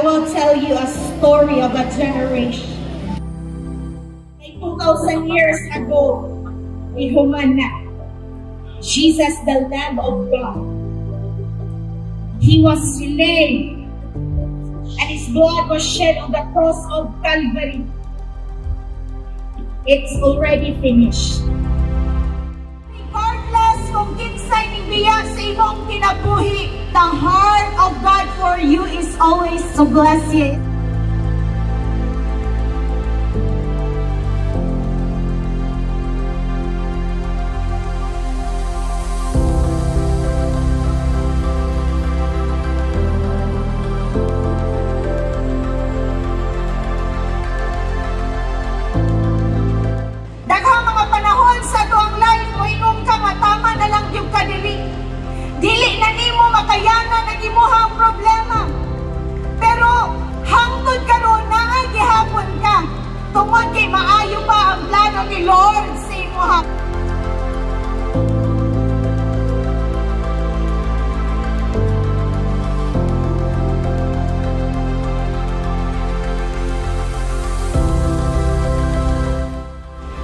will tell you a story of a generation. 2,000 years ago, ihuman na. Jesus, the Lamb of God. He was slain, and His blood was shed on the cross of Calvary. It's already finished. Regardless kung kinsay nibiya sa imong kinabuhi, the heart of God for you is always to bless you. Dili na nimo makayanan ang imuhang problema. Pero hangtod karon naa gihapon ka. Tungod kay maayo pa ang plano ni Lord sa imuha.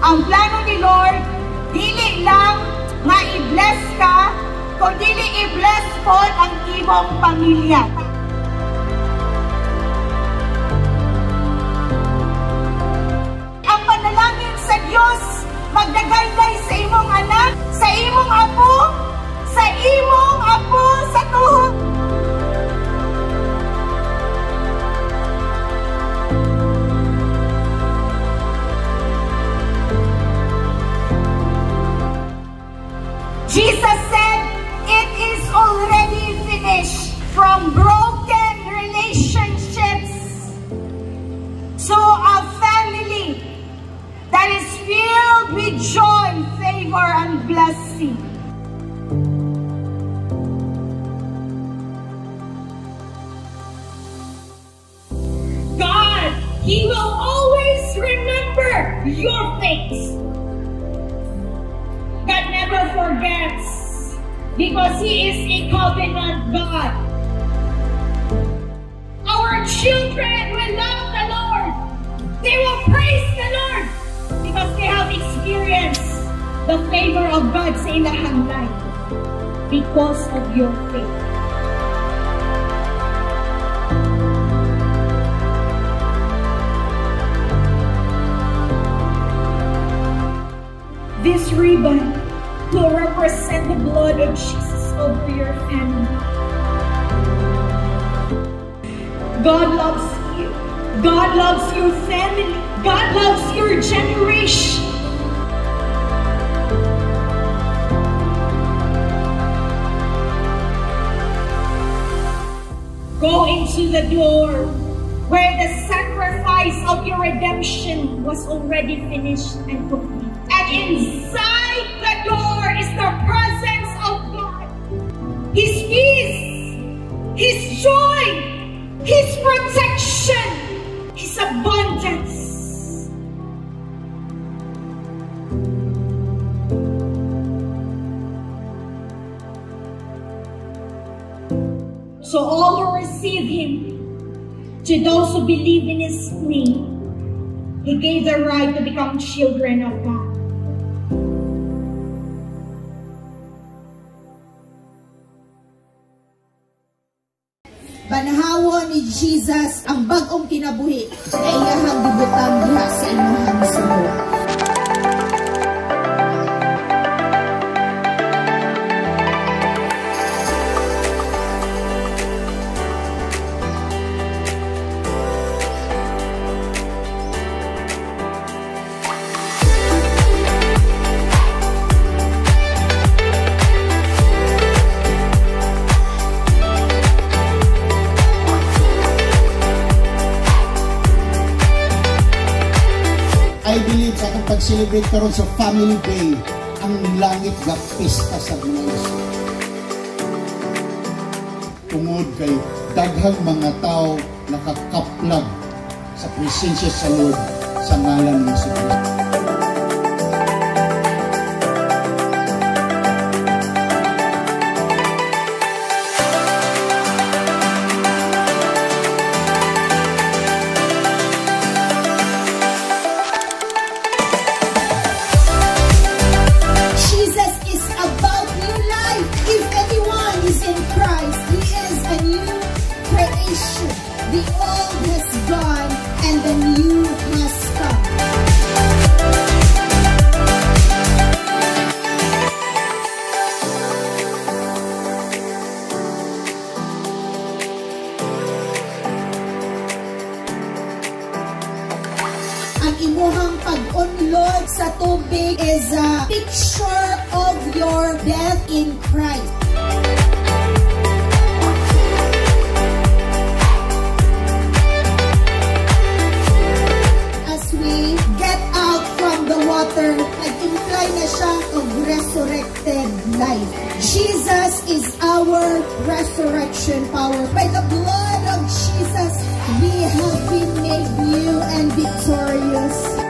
Ang plano ni Lord dili lang nga i-bless ka, kundi i-bless po ang imong pamilya. Ang panalangin sa Diyos, magdagayday sa imong anak, sa imong apo, sa tuhod. Jesus said, it is already finished. From broken relationships to a family that is filled with joy, favor, and blessing. God, He will always remember your faith. God never forgets, because He is a covenant God. Our children will love the Lord. They will praise the Lord because they have experienced the favor of God sa ilang life because of your faith. This ribbon will represent the blood of Jesus over your family. God loves you. God loves your family. God loves your generation. Go into the door where the sacrifice of your redemption was already finished and complete. And inside the door is the presence of God. His peace, His joy, His protection, His abundance. So all who receive Him, to those who believe in His name, He gave the right to become children of God. Banahawon ni Jesus ang bag-ong kinabuhi na iyahang gibutang diha sa imuhang sumuwa. I believe sa akong pag-celebrate karon sa Family Day, ang langit ga pista sa Diyos. Tungod kay daghang mga tao nakakaplag sa presensya sa Lord sa ngalan ni Jesus. The old has gone and the new has come. Ang imuhang pag-unlod sa tubig is a picture of your death in Christ. As we get out from the water, nag-imply na siya of resurrected life. Jesus is our resurrection power. By the blood of Jesus, we have been made new and victorious.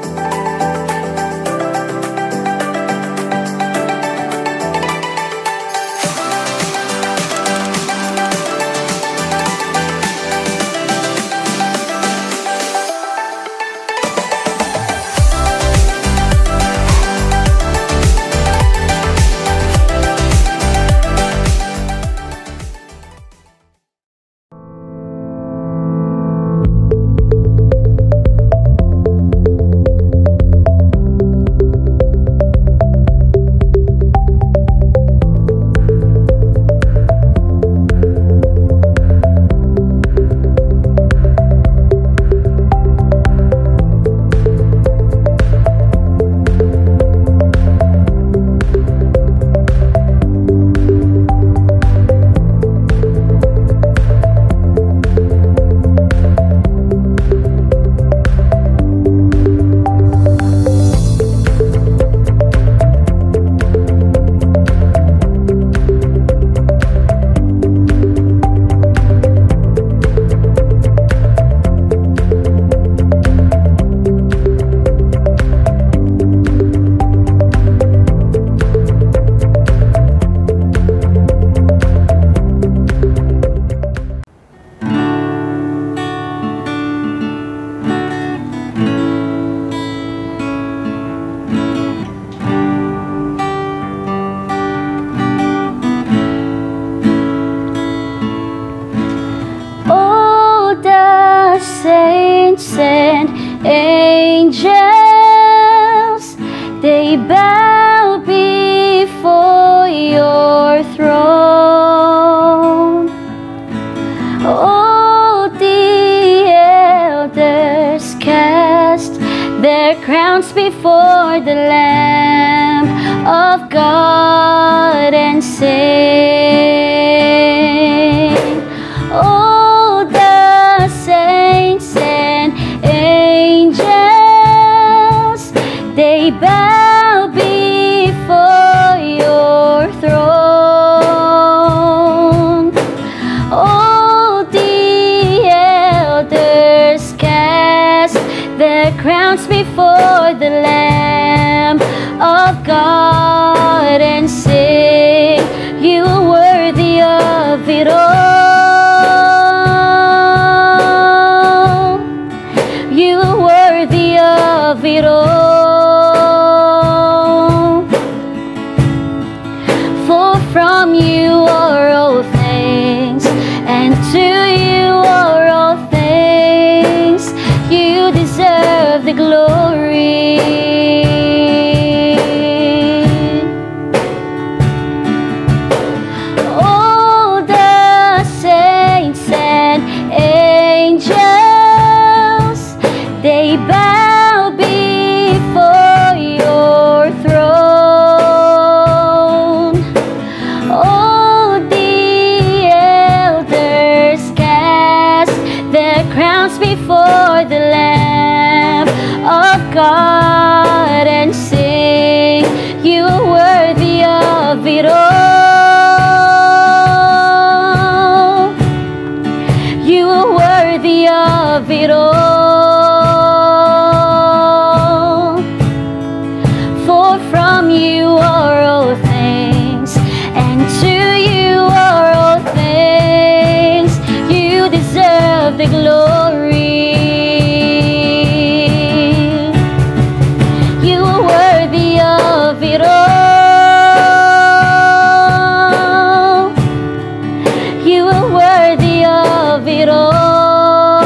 Saints and angels, they bow before your throne. All the elders cast their crowns before the Lamb of God and sing. All the saints and angels, they bow before your throne. All the elders cast their crowns before the Lamb of God and sing, you are worthy of it all. You are worthy of it all. For from you are all things, and to you are all things. You deserve the glory. All the saints and angels, they bow before your throne. All the elders cast their crowns before the Lamb of God and sing, you are worthy of it all. You are worthy of it all. For from you are all things, and to you are all things. You deserve the glory. You are worthy of it all. You are worthy of it all.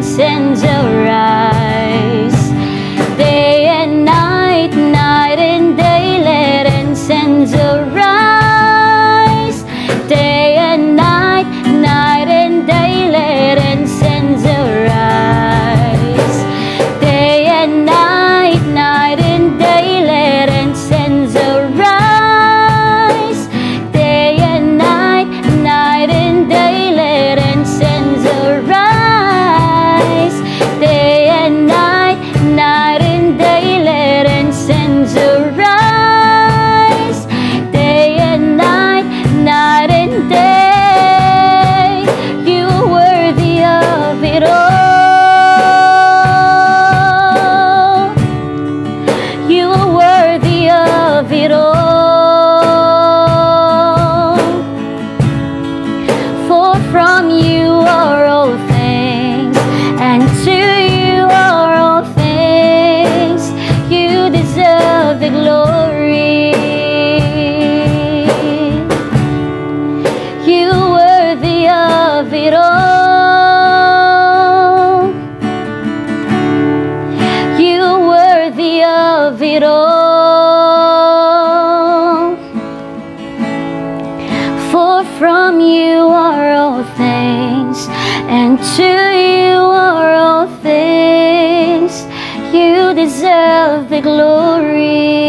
sends a rise. Day and night, night and day, let incense arise. Day and night, night and day, let incense arise. Day and night, night and day, let incense arise. Day and night, night and day, let incense arise. Day and night, night and day, let incense arise. Day and night, night and day, you are worthy of it all. You are worthy of it all. For from you are all things, and to you are all things. You deserve the glory. You are worthy of it all. You are worthy of it all. For from you are all things, and to you are all things. You deserve the glory.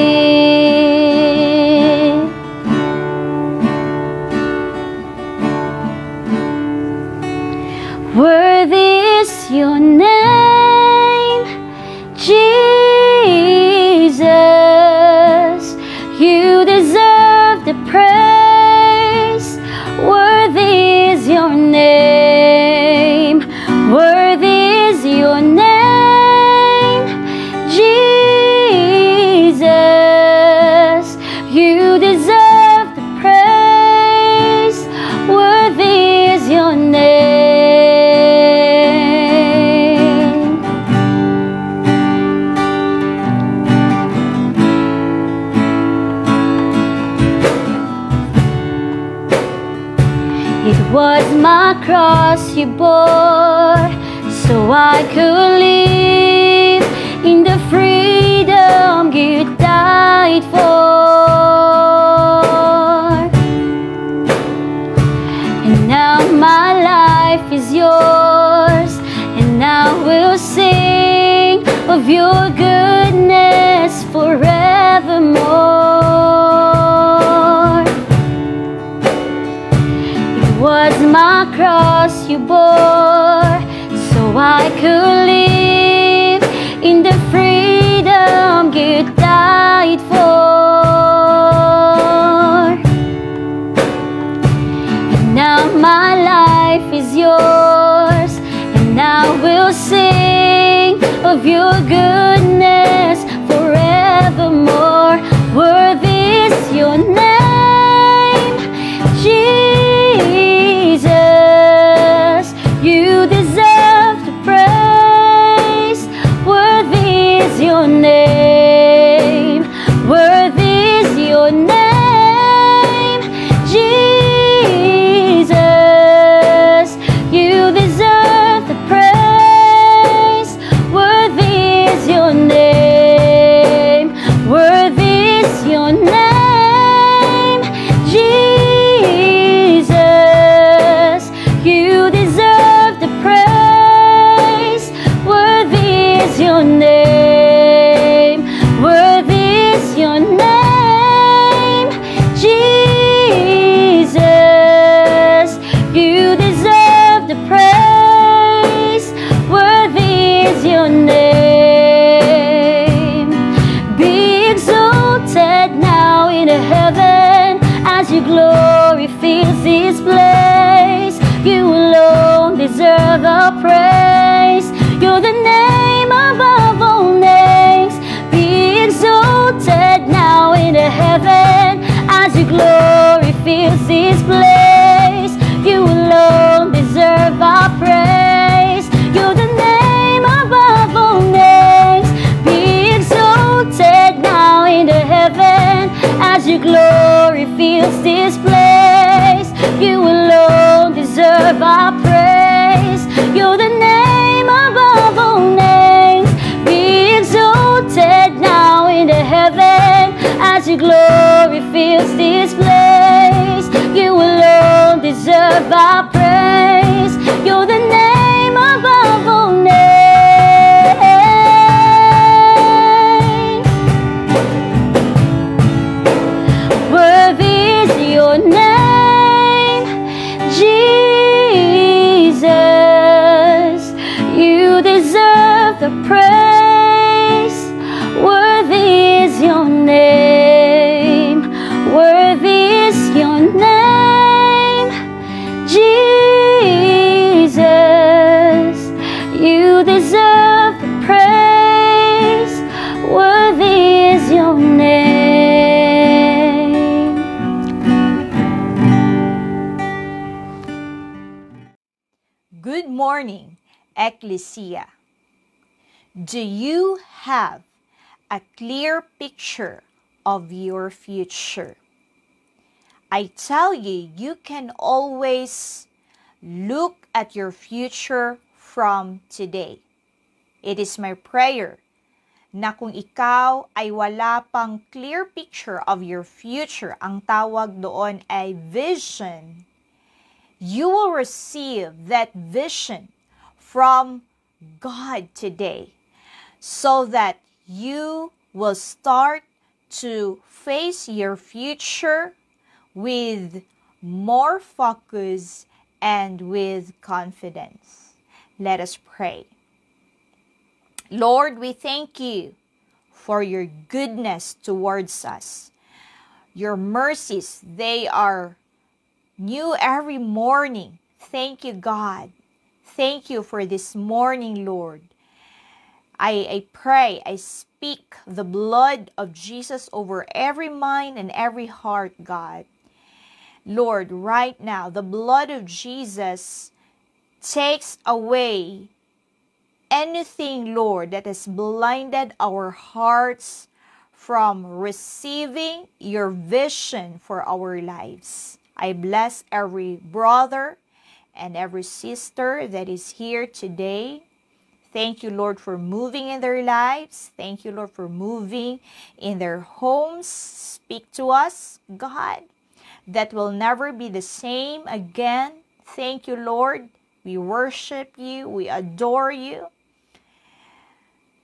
Worthy is your name, Jesus. You deserve the praise. Worthy is your name. Worthy is your name, Jesus. You deserve the praise. Worthy is your name. It was my cross you bore, so I could live in the freedom you died for. And now my life is yours, and I will sing of your goodness forevermore. It was my cross you bore, so I could live in the freedom you died for. And now my life is yours, and I will sing of your goodness forevermore. Worthy is your name, Jesus. You deserve the praise. Worthy is your name. Worthy is your name, Jesus. You deserve the praise. Worthy is your name. Worthy is your name, Jesus. You deserve the praise. Worthy is your name. Worthy is your name, Jesus. You deserve the praise. Worthy is your name. Be exalted now in heaven as your glory fills this place. You alone deserve our praise. You're the name above all names. Be exalted now in heaven as your glory fills this place. You alone deserve our praise. You're the name above all names. Be exalted now in heaven as your glory fills this place. You alone deserve our praise. You're the name above the praise. Worthy is your name. Worthy is your name, Jesus. You deserve the praise. Worthy is your name. Good morning, Ecclesia. Do you have a clear picture of your future? I tell you, you can always look at your future from today. It is my prayer na kung ikaw ay wala pang clear picture of your future, ang tawag doon ay vision, you will receive that vision from God today so that you will start to face your future with more focus and with confidence. Let us pray. Lord, we thank you for your goodness towards us. Your mercies, they are new every morning. Thank you, God. Thank you for this morning, Lord. I pray, I speak the blood of Jesus over every mind and every heart, God. Lord, right now, the blood of Jesus takes away anything, Lord, that has blinded our hearts from receiving your vision for our lives. I bless every brother and every sister that is here today. Thank you, Lord, for moving in their lives. Thank you, Lord, for moving in their homes. Speak to us, God, that will never be the same again. Thank you, Lord. We worship you. We adore you.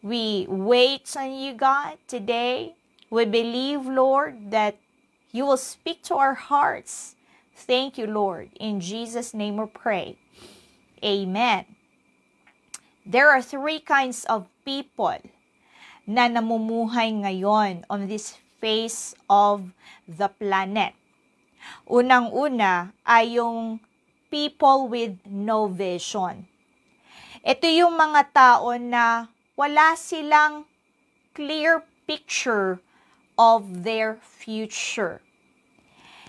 We wait on you, God, today. We believe, Lord, that you will speak to our hearts. Thank you, Lord. In Jesus' name we pray. Amen. There are three kinds of people na namumuhay ngayon on this face of the planet. Unang-una ay yung people with no vision. Ito yung mga tao na wala silang clear picture of their future.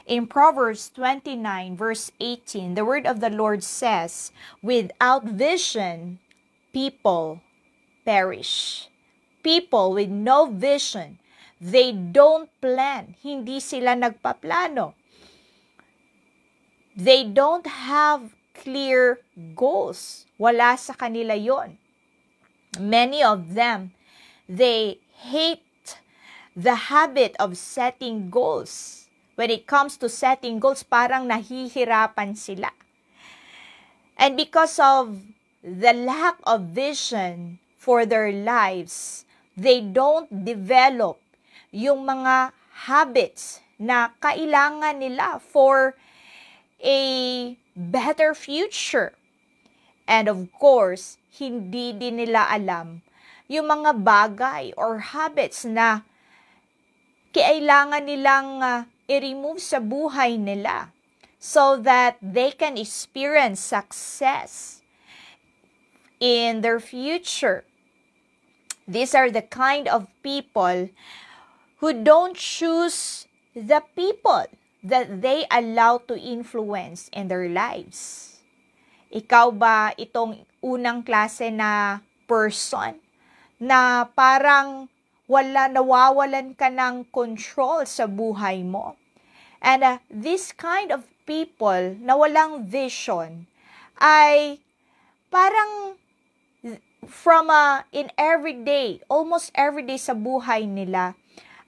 In Proverbs 29 verse 18, the word of the Lord says, without vision, people perish. People with no vision, they don't plan. Hindi sila nagpaplano. They don't have clear goals. Wala sa kanila yon. Many of them, they hate the habit of setting goals. When it comes to setting goals, parang nahihirapan sila. And because of the lack of vision for their lives, they don't develop yung mga habits na kailangan nila for a better future. And of course, hindi din nila alam yung mga bagay or habits na kailangan nilang i-remove sa buhay nila so that they can experience success in their future. These are the kind of people who don't choose the people that they allow to influence in their lives. Ikaw ba itong unang klase na person na parang nawawalan ka ng control sa buhay mo? And this kind of people na walang vision ay parang from in everyday, almost everyday sa buhay nila,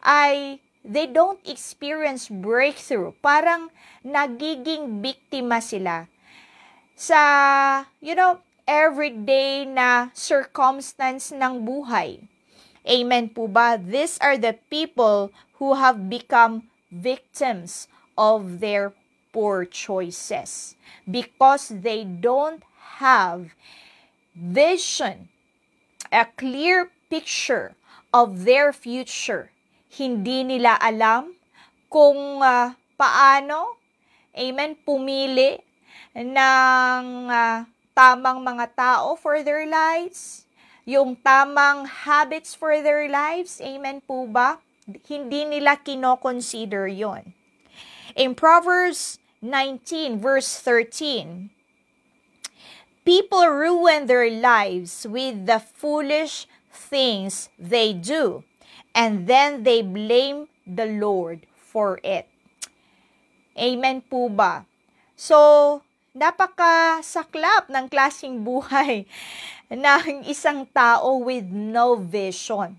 ay they don't experience breakthrough. Parang nagiging biktima sila sa, everyday na circumstance ng buhay. Amen po ba? These are the people who have become victims of their poor choices because they don't have vision a clear picture of their future. Hindi nila alam kung paano, amen, pumili ng tamang mga tao for their lives, yung tamang habits for their lives, amen po ba? Hindi nila kino-consider yon. In Proverbs 19 verse 13, people ruin their lives with the foolish things they do, and then they blame the Lord for it. Amen po ba? So, napakasaklap ng klaseng buhay ng isang tao with no vision.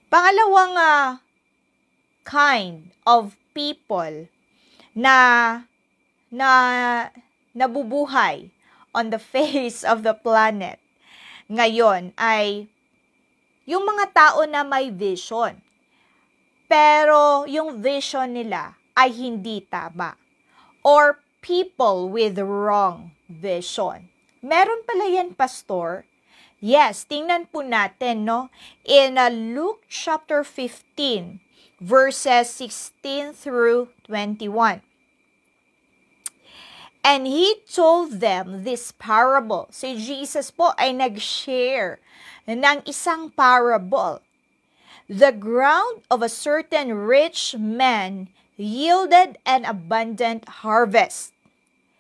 Pangalawang kind of people na nabubuhay on the face of the planet ngayon ay yung mga tao na may vision. Pero yung vision nila ay hindi tama. Or people with wrong vision. Meron pala yan, Pastor. Yes, tingnan po natin, no? In Luke chapter 15, verses 16 through 21. And he told them this parable. Si Jesus po ay nag-share ng isang parable. The ground of a certain rich man yielded an abundant harvest.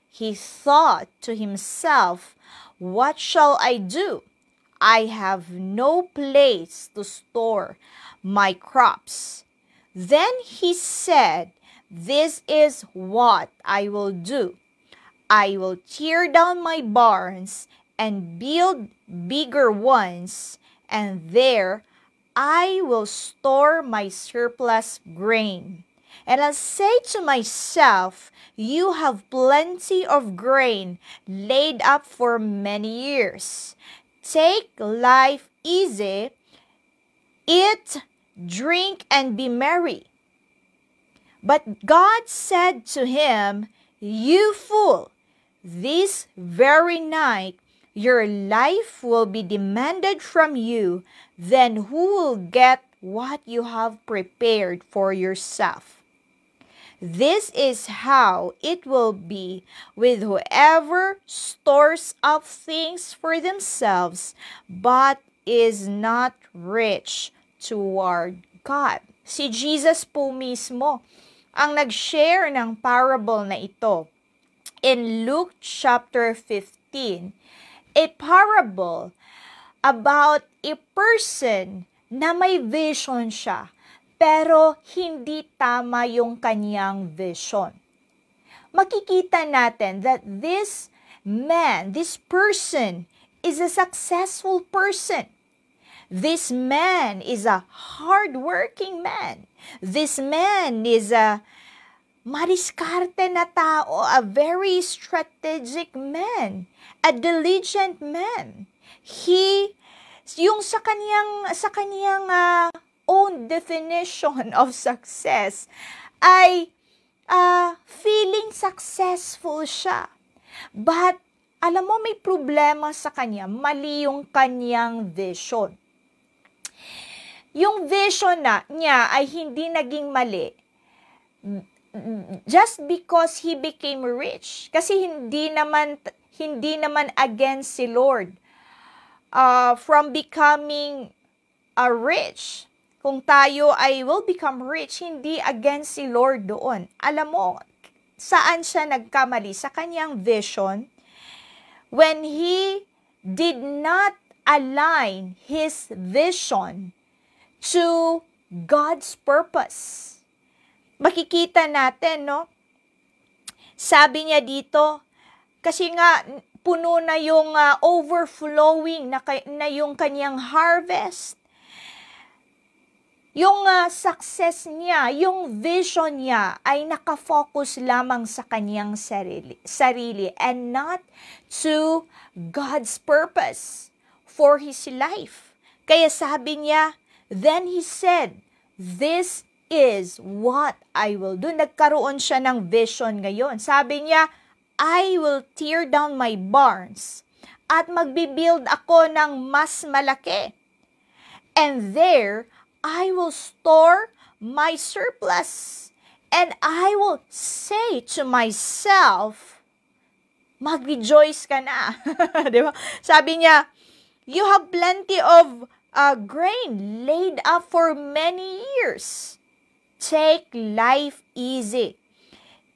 He thought to himself, "What shall I do? I have no place to store my crops." Then he said, "This is what I will do. I will tear down my barns and build bigger ones, and there I will store my surplus grain. And I'll say to myself, you have plenty of grain laid up for many years. Take life easy, eat, drink, and be merry." But God said to him, "You fool, this very night your life will be demanded from you. Then who will get what you have prepared for yourself? This is how it will be with whoever stores up things for themselves, but is not rich toward God." Si Jesus po mismo ang nag-share ng parable na ito in Luke chapter 15, a parable about a person na may vision siya, pero hindi tama yung kanyang vision. Makikita natin that this man, this person, is a successful person. This man is a hardworking man. This man is a madiskarte na tao, a very strategic man, a diligent man. Yung sa kaniyang own definition of success ay feeling successful siya. But alam mo, may problema sa kanya, mali yung kaniyang vision. Yung vision niya ay hindi naging mali just because he became rich. Kasi hindi naman against si Lord from becoming rich. Kung tayo ay will become rich, hindi against si Lord doon. Alam mo, saan siya nagkamali? Sa kanyang vision, when he did not align his vision to God's purpose. Makikita natin, no? Sabi niya dito, kasi nga puno na yung overflowing na yung kanyang harvest. Yung success niya, yung vision niya ay nakafocus lamang sa kanyang sarili and not to God's purpose for his life. Kaya sabi niya, then he said, "This is what I will do." Nagkaroon siya ng vision ngayon. Sabi niya, "I will tear down my barns. at magbibuild ako ng mas malaki. And there, I will store my surplus. And I will say to myself, mag-rejoice ka na. Diba? Sabi niya, you have plenty of grain laid up for many years. Take life easy.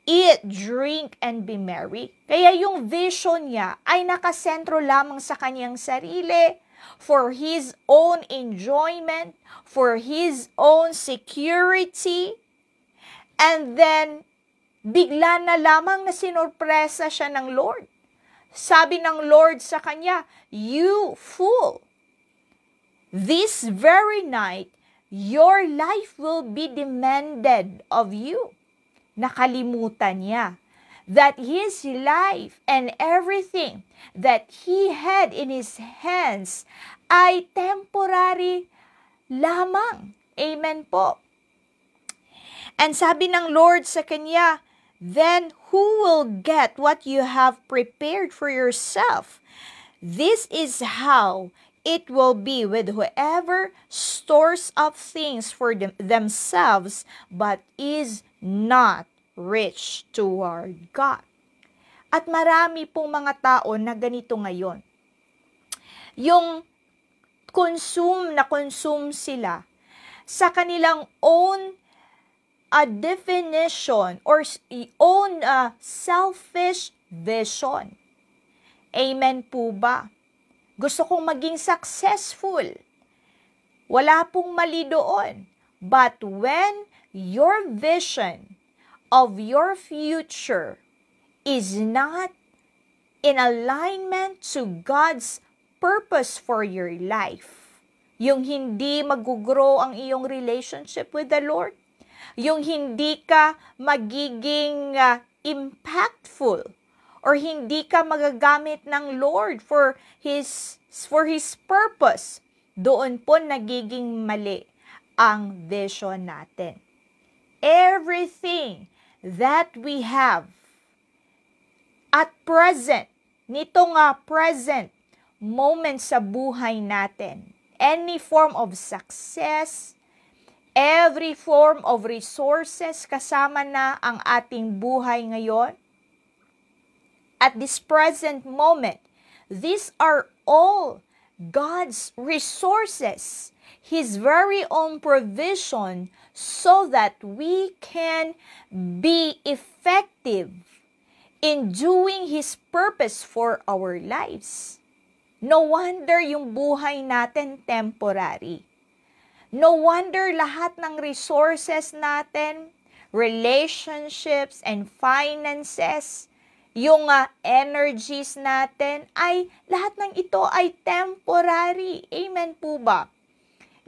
Eat, drink, and be merry. Kaya yung vision niya ay nakasentro lamang sa kanyang sarili, for his own enjoyment, for his own security. And then, bigla na lamang na sinurpresa siya ng Lord. Sabi ng Lord sa kanya, you fool, this very night, your life will be demanded of you. Nakalimutan niya that his life and everything that he had in his hands ay temporary lamang. Amen po. And sabi ng Lord sa kanya, then who will get what you have prepared for yourself? This is how it will be with whoever stores up things for themselves but is not rich toward God. At marami pong mga tao na ganito ngayon. Yung consume sila sa kanilang own definition or own selfish vision. Amen po ba? Gusto kong maging successful. Wala pong mali doon. But when your vision of your future is not in alignment to God's purpose for your life, yung hindi mag-grow ang iyong relationship with the Lord, yung hindi ka magiging impactful or hindi ka magagamit ng Lord for His purpose, doon po nagiging mali ang vision natin. Everything that we have at present, nito nga present moment sa buhay natin, any form of success, every form of resources, kasama na ang ating buhay ngayon. At this present moment, these are all God's resources, His very own provision, so that we can be effective in doing His purpose for our lives. No wonder yung buhay natin temporary. No wonder lahat ng resources natin, relationships and finances, yung energies natin, ay lahat ng ito ay temporary. Amen po ba?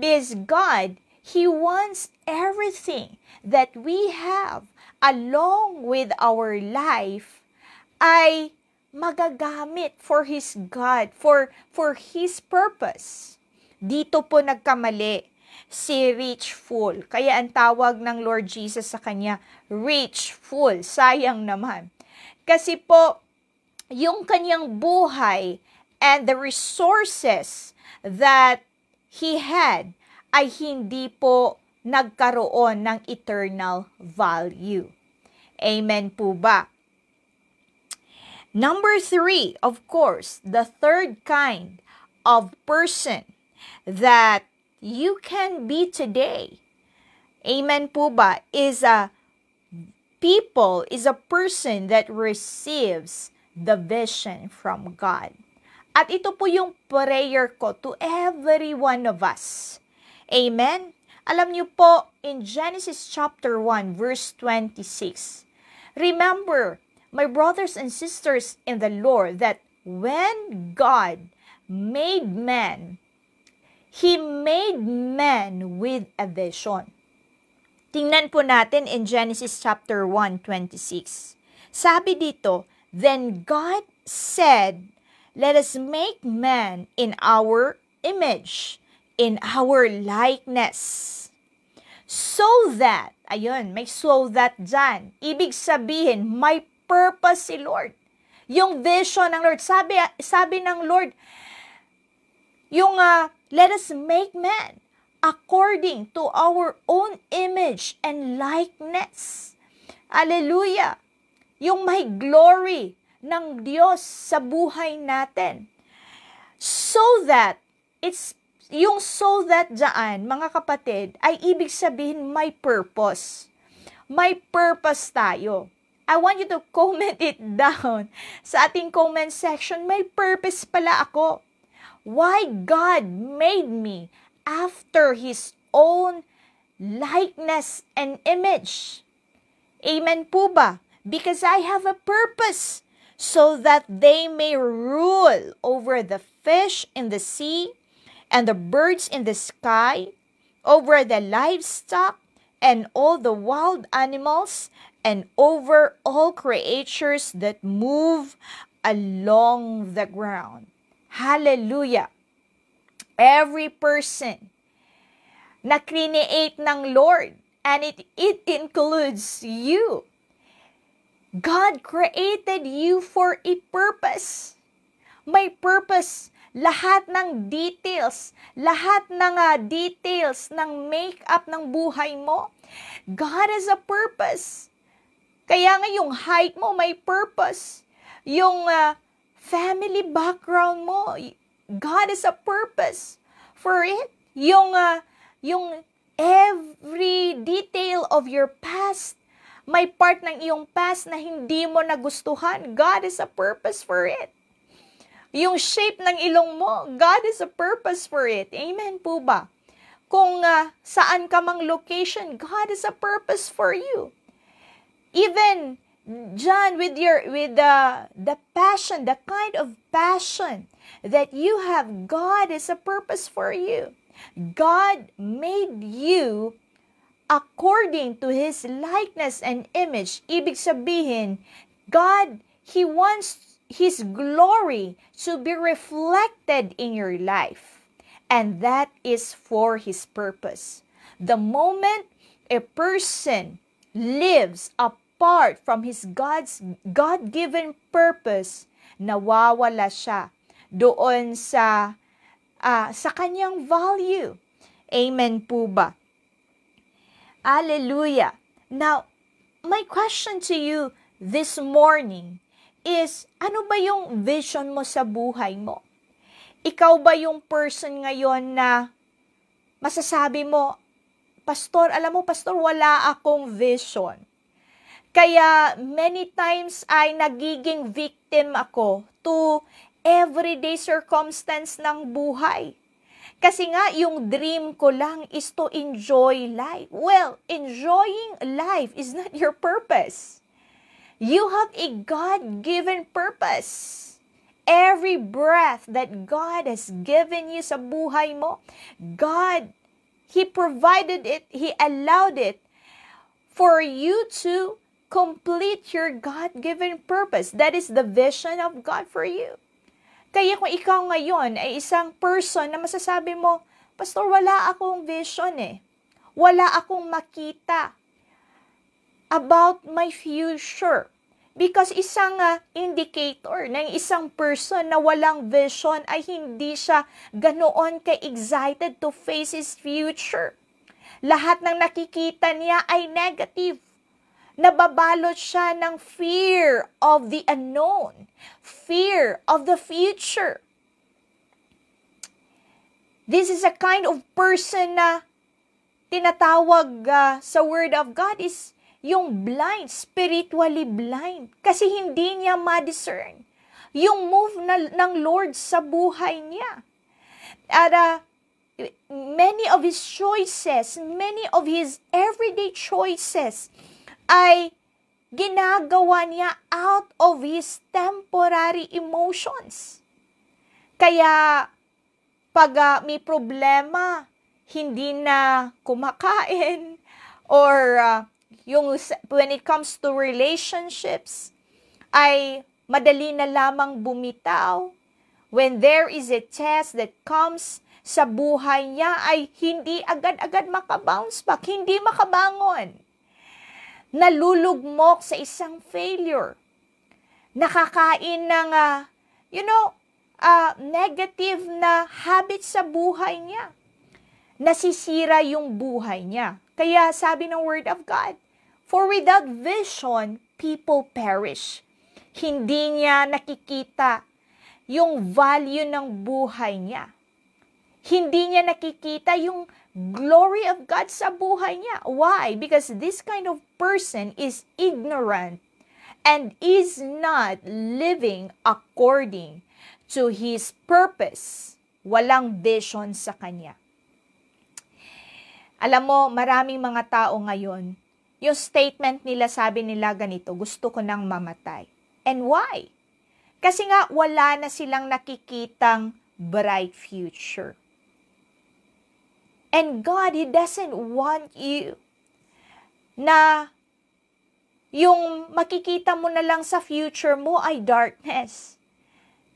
Because God, He wants everything that we have along with our life ay magagamit for His God, for His purpose. Dito po nagkamali si rich fool. Kaya ang tawag ng Lord Jesus sa kanya, rich fool. Sayang naman. Kasi po, yung kanyang buhay and the resources that he had ay hindi po nagkaroon ng eternal value. Amen po ba? Number 3, of course, the third kind of person that you can be today, amen po ba, is a person that receives the vision from God. At ito po yung prayer ko to every one of us. Amen? Alam niyo po, in Genesis chapter 1, verse 26, remember, my brothers and sisters in the Lord, that when God made man, He made man with a vision. Tingnan po natin in Genesis chapter 1:26. Sabi dito, then God said, let us make man in our image, in our likeness. So that, ayun, may so that dyan. Ibig sabihin, may purpose si Lord. Yung vision ng Lord. Sabi ng Lord, yung let us make man according to our own image and likeness. Hallelujah! Yung may glory ng Diyos sa buhay natin. So that, yung so that dyan, mga kapatid, ay ibig sabihin may purpose. May purpose tayo. I want you to comment it down sa ating comment section. May purpose pala ako. Why God made me after His own likeness and image. Amen po ba? Because I have a purpose, so that they may rule over the fish in the sea and the birds in the sky, over the livestock and all the wild animals, and over all creatures that move along the ground. Hallelujah! Every person na create ng Lord, and it includes you. God created you for a purpose. May purpose. Lahat ng details ng make-up ng buhay mo, God has a purpose. Kaya nga yung height mo may purpose. Yung family background mo, God has a purpose for it. Yung every detail of your past, may part ng iyong past na hindi mo nagustuhan, God has a purpose for it. Yung shape ng ilong mo, God has a purpose for it. Amen po ba? Kung saan ka mang location, God has a purpose for you. Even John, with the passion, the kind of passion that you have, God has a purpose for you. God made you according to His likeness and image. Ibig sabihin, God, He wants His glory to be reflected in your life. And that is for His purpose. The moment a person lives apart from his God-given purpose, nawawala siya doon sa kanyang value. Amen po ba? Hallelujah. Now, my question to you this morning is, ano ba yung vision mo sa buhay mo? Ikaw ba yung person ngayon na masasabi mo, Pastor, alam mo, Pastor, wala akong vision. Kaya many times ay nagiging victim ako to everyday circumstance ng buhay. Kasi nga, yung dream ko lang is to enjoy life. Well, enjoying life is not your purpose. You have a God-given purpose. Every breath that God has given you sa buhay mo, God, He provided it, He allowed it for you to complete your God-given purpose. That is the vision of God for you. Kaya kung ikaw ngayon ay isang person na masasabi mo, Pastor, wala akong vision eh. Wala akong makita about my future. Because isang indicator ng isang person na walang vision ay hindi siya ganoon ka-excited to face his future. Lahat ng nakikita niya ay negative. Nababalot siya ng fear of the unknown, fear of the future. This is a kind of person na tinatawag sa Word of God is yung blind, spiritually blind. Kasi hindi niya ma-discern yung move ng Lord sa buhay niya. At many of His choices, many of His everyday choices ay ginagawa niya out of His temporary emotions. Kaya pag may problema, hindi na kumakain, or when it comes to relationships, ay madali na lamang bumitaw. When there is a test that comes sa buhay niya, ay hindi agad-agad makabounce back, hindi makabangon. Nalulugmok sa isang failure. nakakain ng, negative na habit sa buhay niya. Nasisira yung buhay niya. Kaya sabi ng Word of God, for without vision, people perish. Hindi niya nakikita yung value ng buhay niya. Hindi niya nakikita yung glory of God sa buhay niya. Why? Because this kind of person is ignorant and is not living according to his purpose. Walang vision sa kanya. Alam mo, maraming mga tao ngayon, yung statement nila, sabi nila ganito, gusto ko nang mamatay. And why? Kasi nga, wala na silang nakikitang bright future. And God, He doesn't want you na yung makikita mo na lang sa future mo ay darkness.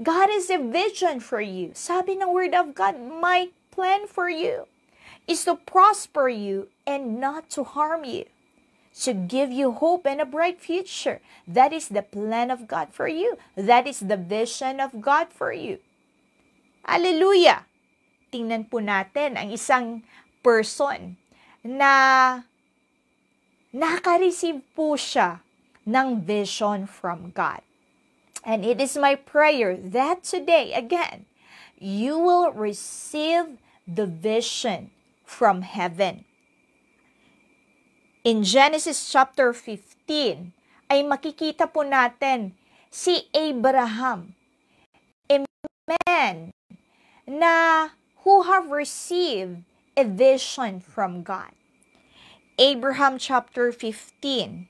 God is a vision for you. Sabi ng Word of God, my plan for you is to prosper you and not to harm you, to give you hope and a bright future. That is the plan of God for you. That is the vision of God for you. Hallelujah! Tingnan po natin ang isang person na naka-receive po siya ng vision from God. And it is my prayer that today, again, you will receive the vision from heaven. In Genesis chapter 15, ay makikita po natin si Abraham, a man na who have received a vision from God. Abraham chapter 15,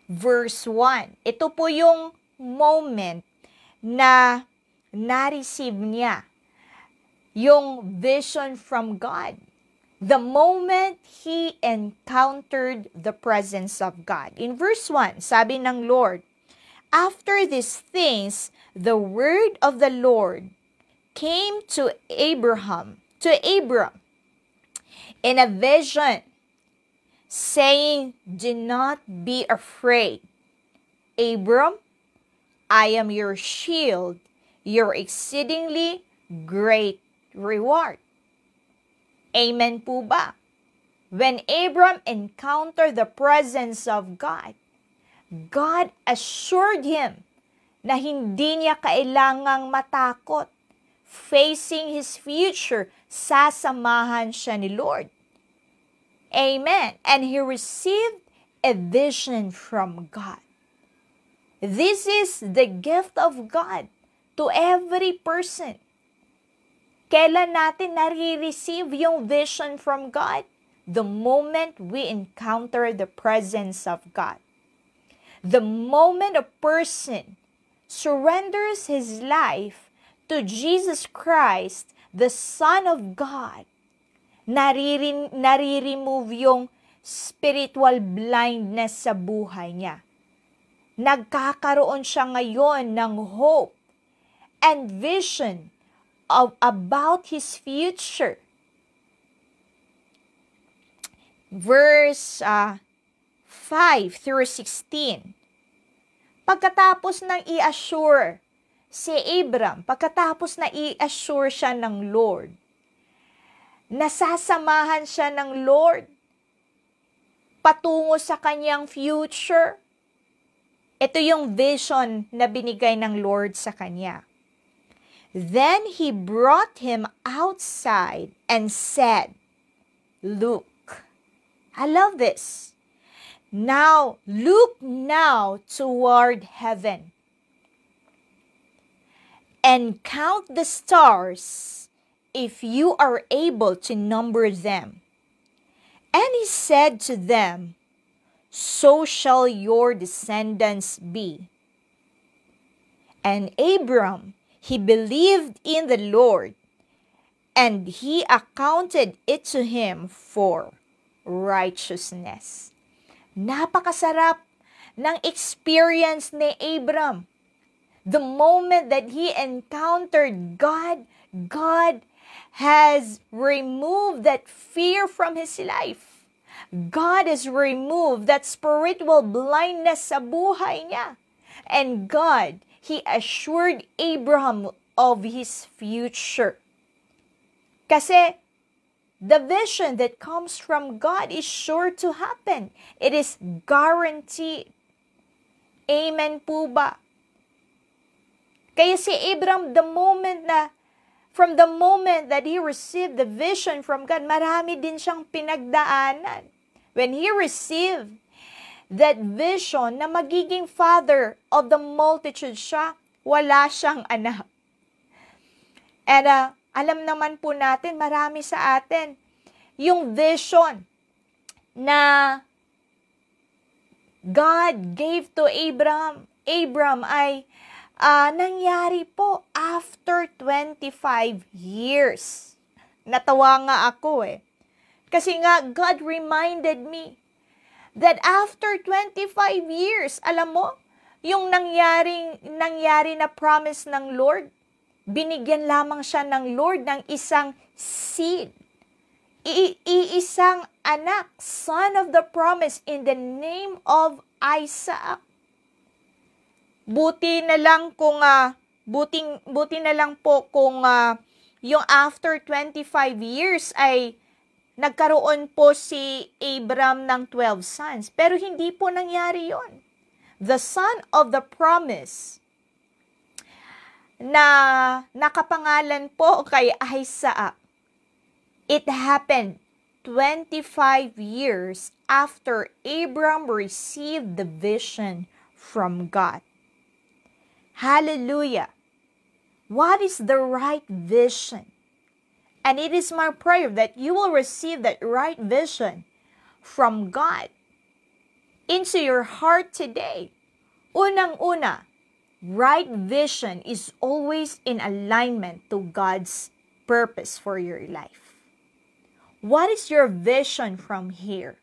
verse 1. Ito po yung moment na na-receive niya yung vision from God. The moment he encountered the presence of God. In verse 1, sabi ng Lord, after these things, the word of the Lord came to Abram, in a vision, saying, do not be afraid. Abram, I am your shield, your exceedingly great reward. Amen po ba? When Abram encountered the presence of God, God assured him na hindi niya kailangang matakot. Facing his future, sasamahan siya ni Lord. Amen. And he received a vision from God. This is the gift of God to every person. Kailan natin nare-receive yung vision from God? The moment we encounter the presence of God. The moment a person surrenders his life to Jesus Christ, the Son of God, nare-remove yung spiritual blindness sa buhay niya. Nagkakaroon siya ngayon ng hope and vision about his future. Verse 5 through 16. Pagkatapos ng i-assure si Abram, pagkatapos na i-assure siya ng Lord, nasasamahan siya ng Lord patungo sa kanyang future. Ito yung vision na binigay ng Lord sa kanya. Then he brought him outside and said, look, I love this. Now, look now toward heaven and count the stars if you are able to number them. And he said to them, so shall your descendants be. And Abram, he believed in the Lord, and he accounted it to him for righteousness. Napakasarap ng experience ni Abram. The moment that he encountered God, God has removed that fear from his life. God has removed that spiritual blindness sa buhay niya. And God, He assured Abraham of his future. Kasi the vision that comes from God is sure to happen. It is guaranteed. Amen po ba? Kaya si Abraham, from the moment that he received the vision from God, marami din siyang pinagdaanan. When he received that vision na magiging father of the multitude siya, wala siyang anak. And alam naman po natin, marami sa atin, yung vision na God gave to Abraham ay nangyari po after 25 years. Natawa nga ako Kasi nga, God reminded me that after 25 years, alam mo, yung nangyari na promise ng Lord, binigyan lamang siya ng Lord ng isang seed. Iisang anak, son of the promise, in the name of Isaac. Buti na lang po kung yung after 25 years ay nagkaroon po si Abram ng 12 sons. Pero hindi po nangyari yon. The son of the promise na nakapangalan po kay Isaac, it happened 25 years after Abram received the vision from God. Hallelujah! What is the right vision? And it is my prayer that you will receive that right vision from God into your heart today. Unang-una, right vision is always in alignment to God's purpose for your life. What is your vision from here?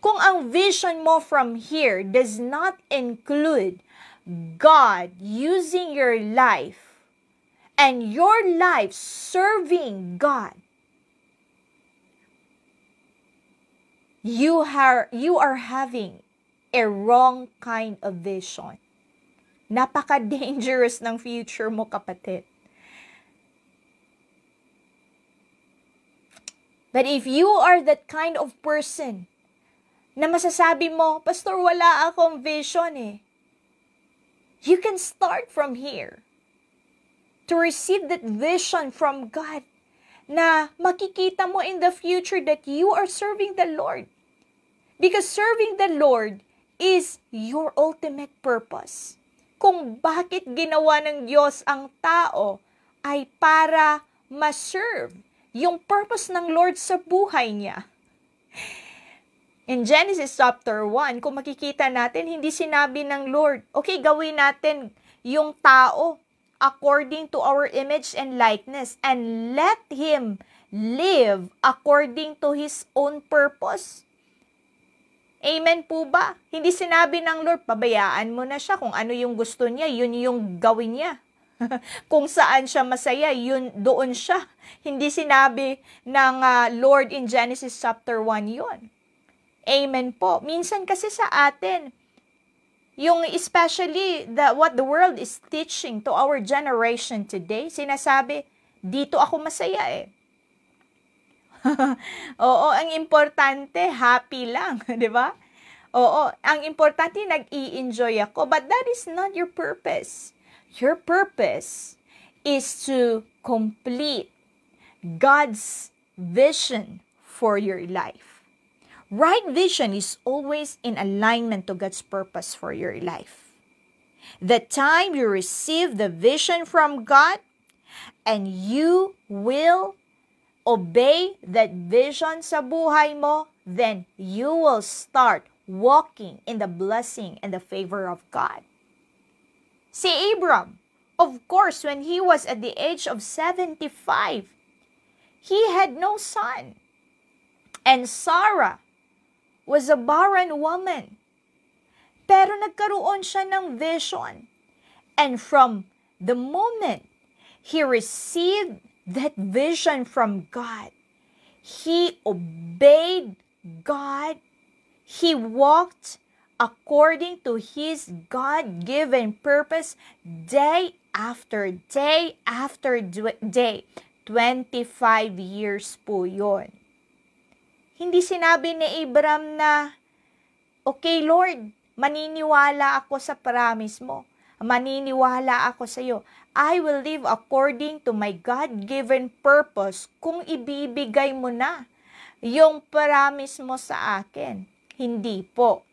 Kung ang vision mo from here does not include God using your life and your life serving God, you are having a wrong kind of vision. Napaka-dangerous ng future mo, kapatid. But if you are that kind of person na masasabi mo, Pastor, wala akong vision you can start from here to receive that vision from God na makikita mo in the future that you are serving the Lord. Because serving the Lord is your ultimate purpose. Kung bakit ginawa ng Diyos ang tao ay para ma-serve yung purpose ng Lord sa buhay niya. In Genesis chapter 1, kung makikita natin, hindi sinabi ng Lord, okay, gawin natin yung tao according to our image and likeness and let him live according to his own purpose. Amen po ba? Hindi sinabi ng Lord, pabayaan mo na siya. Kung ano yung gusto niya, yun yung gawin niya. Kung saan siya masaya, yun doon siya. Hindi sinabi ng Lord in Genesis chapter 1 yun. Amen po. Minsan kasi sa atin, yung especially what the world is teaching to our generation today, sinasabi, dito ako masaya Oo, ang importante, happy lang, di ba? Oo, ang importante, nag-i-enjoy ako. But that is not your purpose. Your purpose is to complete God's vision for your life. Right vision is always in alignment to God's purpose for your life. The time you receive the vision from God and you will obey that vision sa buhay mo, then you will start walking in the blessing and the favor of God. Si Abram, of course, when he was at the age of 75, he had no son. And Sarah was a barren woman. Pero nagkaroon siya ng vision. And from the moment he received that vision from God, he obeyed God. He walked according to His God-given purpose day after day after day. 25 years po yun. Hindi sinabi ni Abraham na, okay Lord, maniniwala ako sa promise mo. Maniniwala ako sa iyo. I will live according to my God-given purpose kung ibibigay mo na yung promise mo sa akin. Hindi po.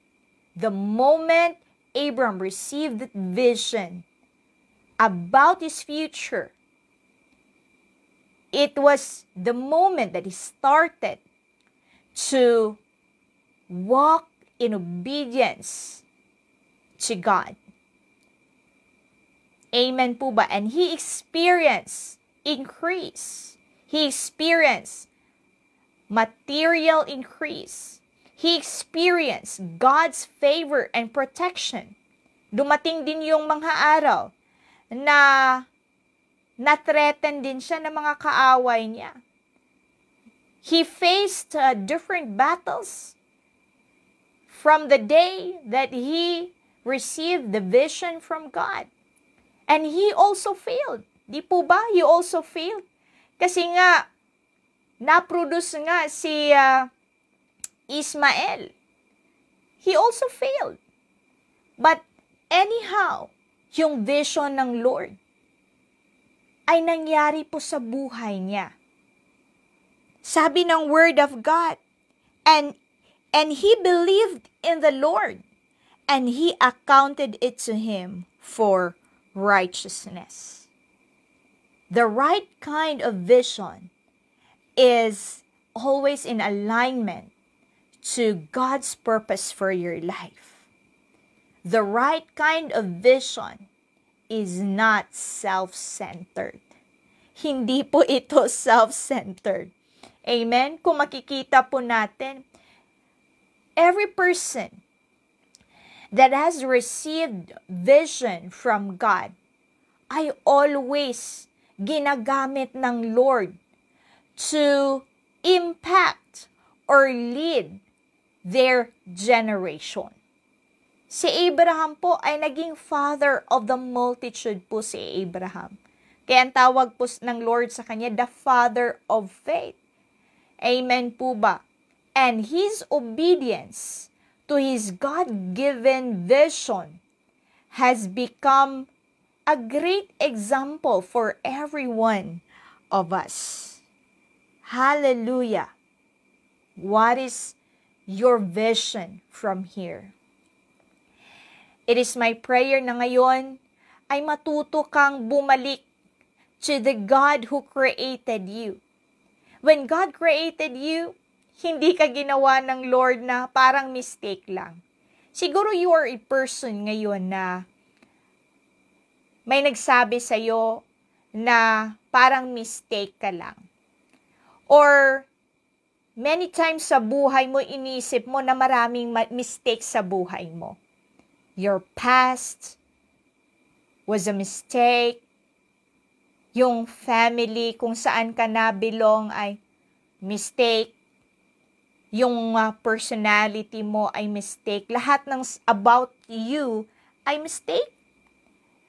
The moment Abraham received that vision about his future, it was the moment that he started to walk in obedience to God. Amen po ba? And he experienced increase. He experienced material increase. He experienced God's favor and protection. Dumating din yung mga araw na na-threaten din siya ng mga kaaway niya. He faced different battles from the day that he received the vision from God. And he also failed. Di po ba? He also failed. Kasi nga, na-produce nga si Ismael. He also failed. But anyhow, yung vision ng Lord ay nangyari po sa buhay niya. Sabi ng Word of God, and he believed in the Lord, and he accounted it to him for righteousness. The right kind of vision is always in alignment to God's purpose for your life. The right kind of vision is not self-centered. Hindi po ito self-centered. Amen? Kung makikita po natin, every person that has received vision from God ay always ginagamit ng Lord to impact or lead their generation. Si Abraham po ay naging father of the multitude po si Abraham. Kaya ang tawag po ng Lord sa kanya, the father of faith. Amen po ba? And his obedience to his God-given vision has become a great example for every one of us. Hallelujah! What is your vision from here? It is my prayer na ngayon ay matuto kang bumalik to the God who created you. When God created you, hindi ka ginawa ng Lord na parang mistake lang. Siguro you are a person ngayon na may nagsabi sa'yo na parang mistake ka lang. Or many times sa buhay mo, iniisip mo na maraming mistake sa buhay mo. Your past was a mistake. Yung family kung saan ka nabilong ay mistake. Yung personality mo ay mistake. Lahat ng about you ay mistake.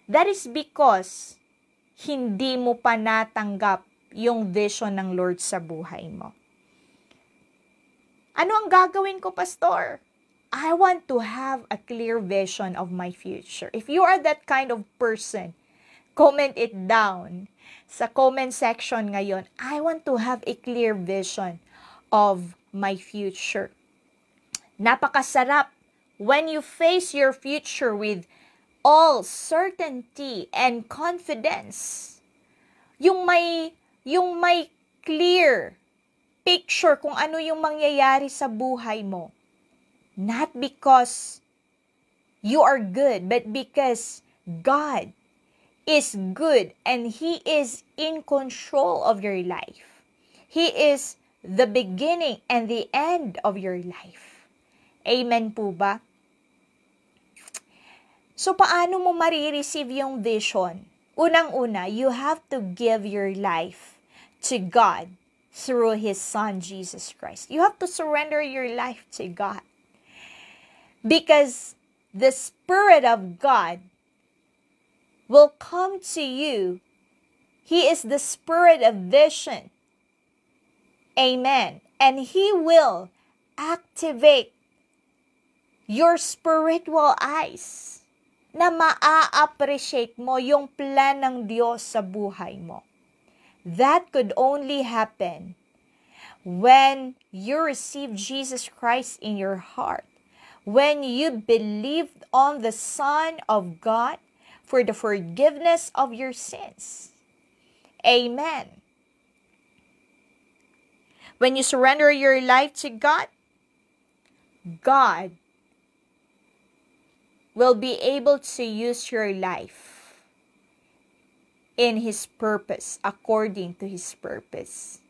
That is because hindi mo pa natanggap yung vision ng Lord sa buhay mo. Ano ang gagawin ko, Pastor? I want to have a clear vision of my future. If you are that kind of person, comment it down sa comment section ngayon. I want to have a clear vision of my future. Napakasarap when you face your future with all certainty and confidence. Yung may clear picture kung ano yung mangyayari sa buhay mo. Not because you are good, but because God is good and He is in control of your life. He is the beginning and the end of your life. Amen po ba? So, paano mo marireceive yung vision? Unang-una, you have to give your life to God through His Son, Jesus Christ. You have to surrender your life to God. Because the Spirit of God will come to you. He is the Spirit of vision. Amen. And He will activate your spiritual eyes na maa-appreciate mo yung plan ng Diyos sa buhay mo. That could only happen when you receive Jesus Christ in your heart. When you believed on the Son of God for the forgiveness of your sins. Amen. When you surrender your life to God, God will be able to use your life in His purpose, according to His purpose.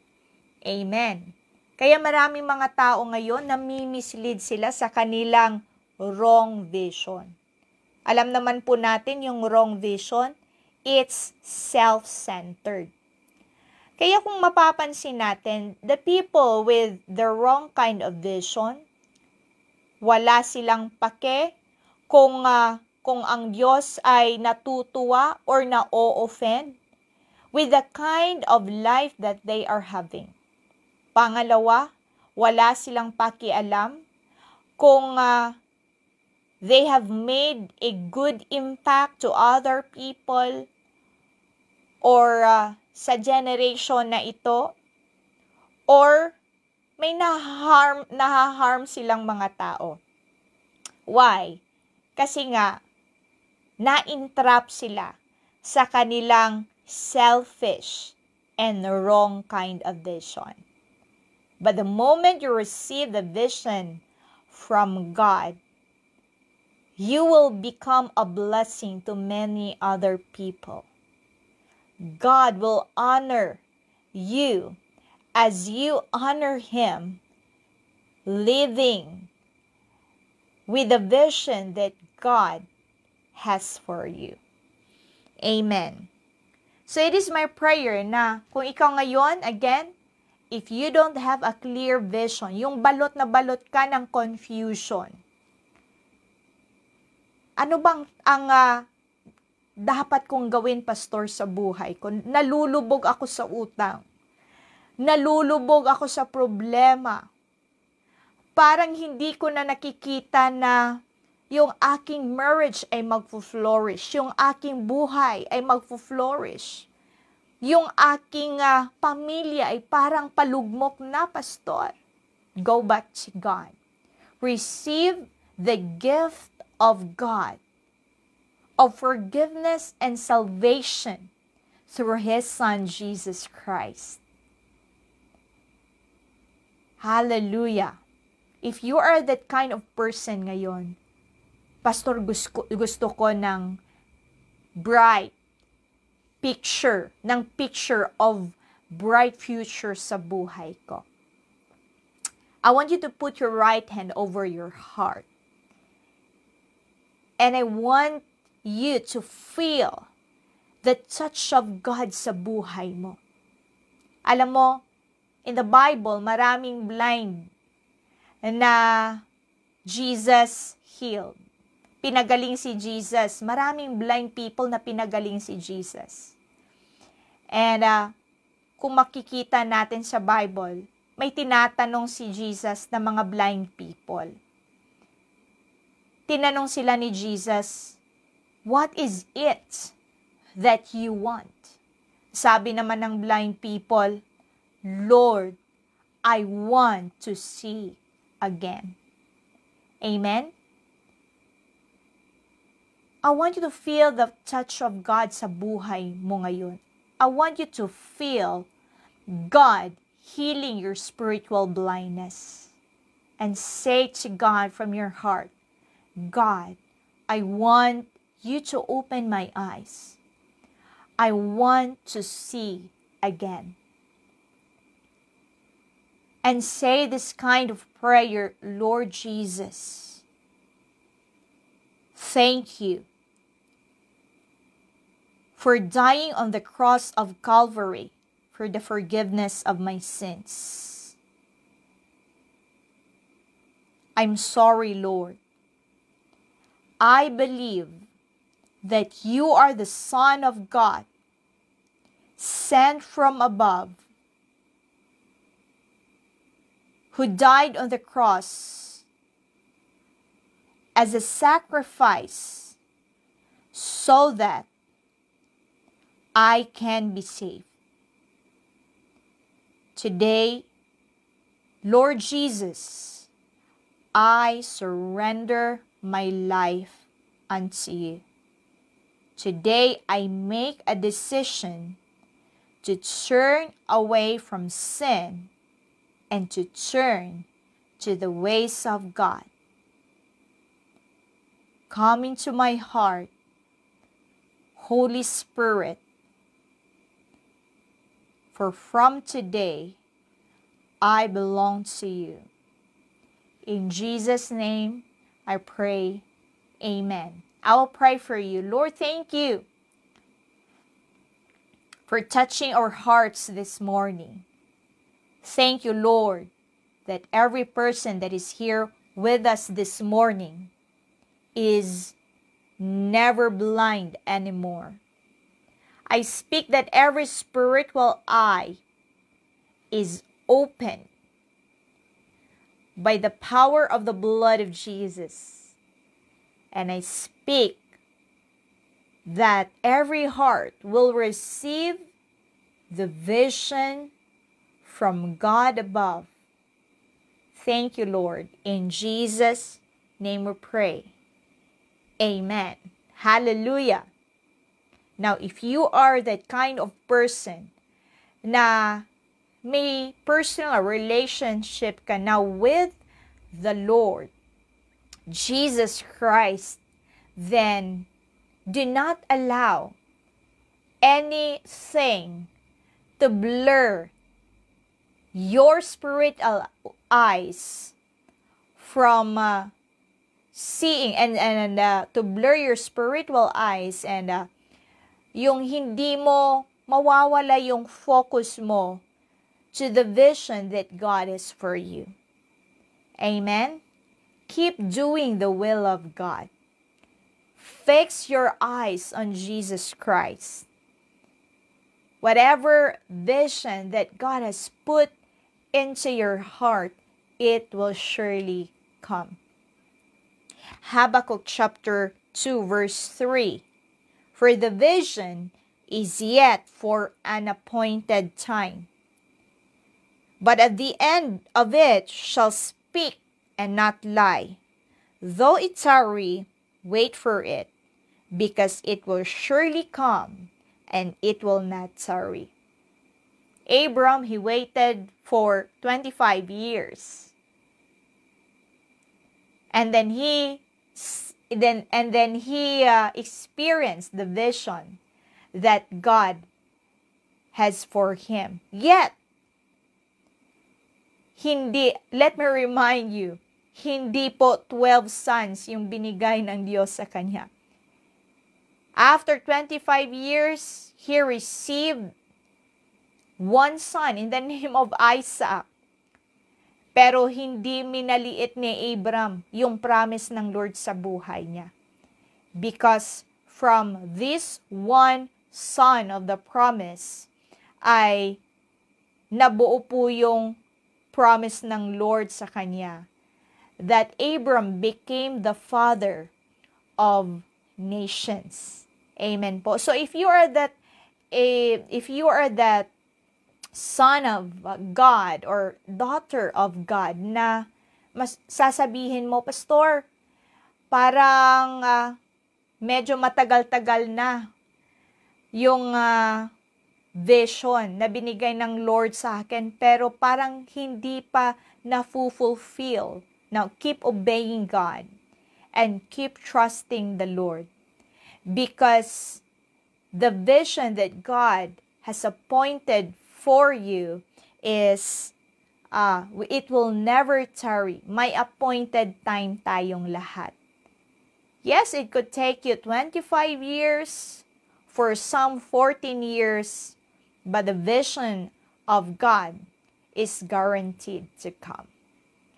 Amen. Kaya maraming mga tao ngayon nami-mislead sila sa kanilang wrong vision. Alam naman po natin yung wrong vision, it's self-centered. Kaya kung mapapansin natin, the people with the wrong kind of vision, wala silang pake kung ang Diyos ay natutuwa or na-o-offend with the kind of life that they are having. Pangalawa, wala silang pakialam kung they have made a good impact to other people or sa generation na ito, or may nahaharm silang mga tao. Why? Kasi nga, na-entrap sila sa kanilang selfish and wrong kind of vision. But the moment you receive the vision from God, you will become a blessing to many other people. God will honor you as you honor Him, living with the vision that God has for you. Amen. So it is my prayer na kung ikaw ngayon, again, if you don't have a clear vision, yung balot na balot ka ng confusion, ano bang ang dapat kong gawin, pastor, sa buhay ko? Nalulubog ako sa utang. Nalulubog ako sa problema. Parang hindi ko na nakikita na yung aking marriage ay magfo-flourish. Yung aking buhay ay magfo-flourish. Yung aking pamilya ay parang palugmok na, pastor. Go back to God. Receive the gift of God, of forgiveness and salvation through His Son, Jesus Christ. Hallelujah. If you are that kind of person ngayon, pastor, gusto ko ng bright picture of bright future sa buhay ko. I want you to put your right hand over your heart. And I want you to feel the touch of God sa buhay mo. Alam mo, in the Bible, maraming blind na Jesus healed. Pinagaling si Jesus. Maraming blind people na pinagaling si Jesus. And kung makikita natin sa Bible, may tinatanong si Jesus na mga blind people. Tinanong sila ni Jesus, "What is it that you want?" Sabi naman ng blind people, "Lord, I want to see again." Amen? I want you to feel the touch of God sa buhay mo ngayon. I want you to feel God healing your spiritual blindness. And say to God from your heart, "God, I want you to open my eyes. I want to see again." And say this kind of prayer, "Lord Jesus, thank you for dying on the cross of Calvary for the forgiveness of my sins. I'm sorry, Lord, I believe that you are the Son of God, sent from above, who died on the cross as a sacrifice so that I can be saved. Today, Lord Jesus, I surrender my life unto you. Today, I make a decision to turn away from sin and to turn to the ways of God. Come into my heart, Holy Spirit, for from today, I belong to you. In Jesus' name, I pray. Amen. I will pray for you. Lord, thank you for touching our hearts this morning. Thank you, Lord, that every person that is here with us this morning is never blind anymore. I speak that every spiritual eye is open by the power of the blood of Jesus. And I speak that every heart will receive the vision from God above. Thank you, Lord. In Jesus' name we pray. Amen. Hallelujah. Now, if you are that kind of person na may personal relationship ka now with the Lord Jesus Christ, then do not allow anything to blur your spiritual eyes from seeing and to blur your spiritual eyes and yung hindi mo mawawala yung focus mo to the vision that God has for you. Amen? Keep doing the will of God. Fix your eyes on Jesus Christ. Whatever vision that God has put into your heart, it will surely come. Habakkuk chapter 2 verse 3. For the vision is yet for an appointed time, but at the end of it shall speak and not lie. Though it tarry, wait for it, because it will surely come, and it will not tarry. Abram, he waited for 25 years. And then he experienced the vision that God has for him. Yet, let me remind you, hindi po 12 sons yung binigay ng Diyos sa kanya. After 25 years, he received one son in the name of Isaac. Pero hindi minaliit ni Abram yung promise ng Lord sa buhay niya. Because from this one son of the promise ay nabuo po yung promise ng Lord sa kanya that Abram became the father of nations. Amen po. So if you are that son of God or daughter of God na mas sasabihin mo, Pastor, parang medyo matagal-tagal na yung vision na binigay ng Lord sa akin, pero parang hindi pa na-fulfill. Now, keep obeying God and keep trusting the Lord, because the vision that God has appointed for you is it will never tarry. May appointed time tayong lahat. Yes, it could take you 25 years, for some 14 years, but the vision of God is guaranteed to come.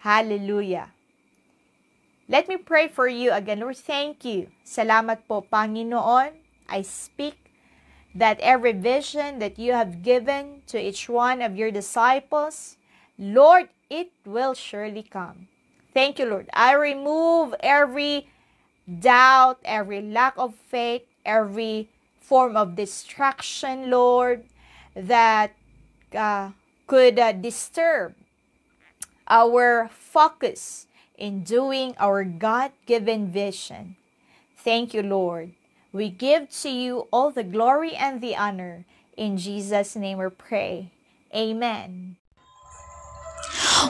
Hallelujah. Let me pray for you again. Lord, thank you. Salamat po, Panginoon. I speak that every vision that you have given to each one of your disciples, Lord, it will surely come. Thank you, Lord. I remove every doubt, every lack of faith, every form of distraction, Lord, that could disturb our focus in doing our God-given vision. Thank you, Lord. We give to you all the glory and the honor. In Jesus' name we pray. Amen.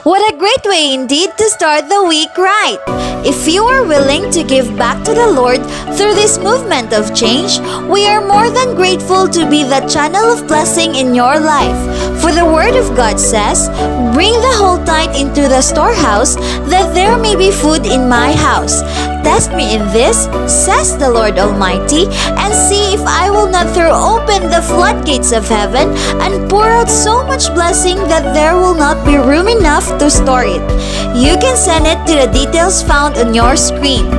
What a great way indeed to start the week right! If you are willing to give back to the Lord through this movement of change, we are more than grateful to be the channel of blessing in your life. For the Word of God says, "Bring the whole tithe into the storehouse, that there may be food in my house. Test me in this, says the Lord Almighty, and see if I will not throw open the floodgates of heaven and pour out so much blessing that there will not be room enough to store it." You can send it to the details found on your screen.